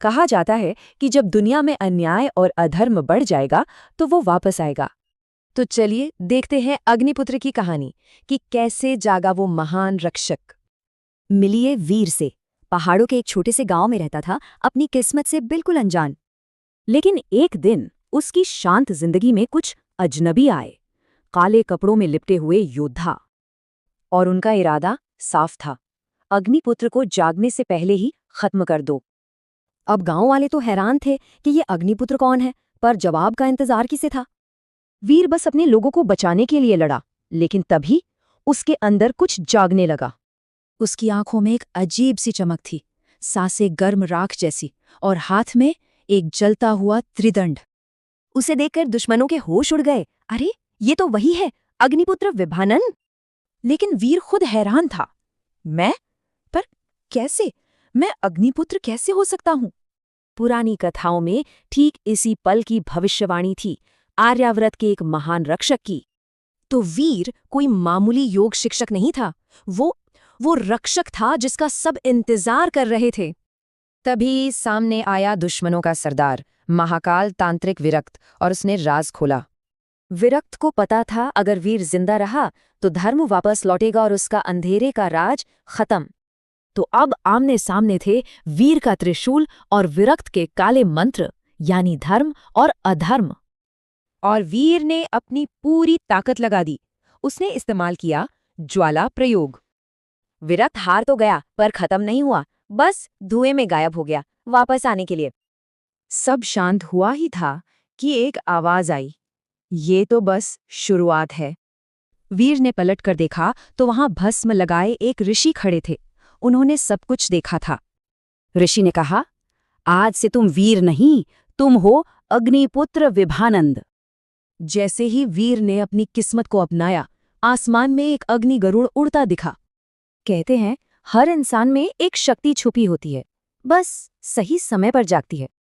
कहा जाता है कि जब दुनिया में अन्याय और अधर्म बढ़ जाएगा तो वो वापस आएगा। तो चलिए देखते हैं अग्निपुत्र की कहानी कि कैसे जागा वो महान रक्षक। मिलिए वीर से। पहाड़ों के एक छोटे से गांव में रहता था, अपनी किस्मत से बिल्कुल अनजान। लेकिन एक दिन उसकी शांत जिंदगी में कुछ अजनबी आए, काले कपड़ों में लिपटे हुए योद्धा। और उनका इरादा साफ था, अग्निपुत्र को जागने से पहले ही खत्म कर दो। अब गांव वाले तो हैरान थे कि ये अग्निपुत्र कौन है, पर जवाब का इंतजार किसे था। वीर बस अपने लोगों को बचाने के लिए लड़ा, लेकिन तभी उसके अंदर कुछ जागने लगा। उसकी आंखों में एक अजीब सी चमक थी, सांसें गर्म राख जैसी, और हाथ में एक जलता हुआ त्रिदंड। उसे देखकर दुश्मनों के होश उड़ गए। अरे, ये तो वही है, अग्निपुत्र विभानन। लेकिन वीर खुद हैरान था। मैं? पर कैसे? मैं अग्निपुत्र कैसे हो सकता हूँ? पुरानी कथाओं में ठीक इसी पल की भविष्यवाणी थी, आर्यावर्त के एक महान रक्षक की। तो वीर कोई मामूली योग शिक्षक नहीं था, वो रक्षक था जिसका सब इंतजार कर रहे थे। तभी सामने आया दुश्मनों का सरदार, महाकाल तांत्रिक विरक्त, और उसने राज खोला। विरक्त को पता था अगर वीर जिंदा रहा तो धर्म वापस लौटेगा और उसका अंधेरे का राज खत्म। तो अब आमने सामने थे वीर का त्रिशूल और विरक्त के काले मंत्र, यानी धर्म और अधर्म। और वीर ने अपनी पूरी ताकत लगा दी। उसने इस्तेमाल किया ज्वाला प्रयोग। विरक्त हार तो गया, पर खत्म नहीं हुआ, बस धुएं में गायब हो गया वापस आने के लिए। सब शांत हुआ ही था कि एक आवाज आई, ये तो बस शुरुआत है। वीर ने पलट कर देखा तो वहां भस्म लगाए एक ऋषि खड़े थे। उन्होंने सब कुछ देखा था। ऋषि ने कहा, आज से तुम वीर नहीं, तुम हो अग्निपुत्र विभानंद। जैसे ही वीर ने अपनी किस्मत को अपनाया, आसमान में एक अग्नि गरुड़ उड़ता दिखा। कहते हैं, हर इंसान में एक शक्ति छुपी होती है, बस सही समय पर जागती है।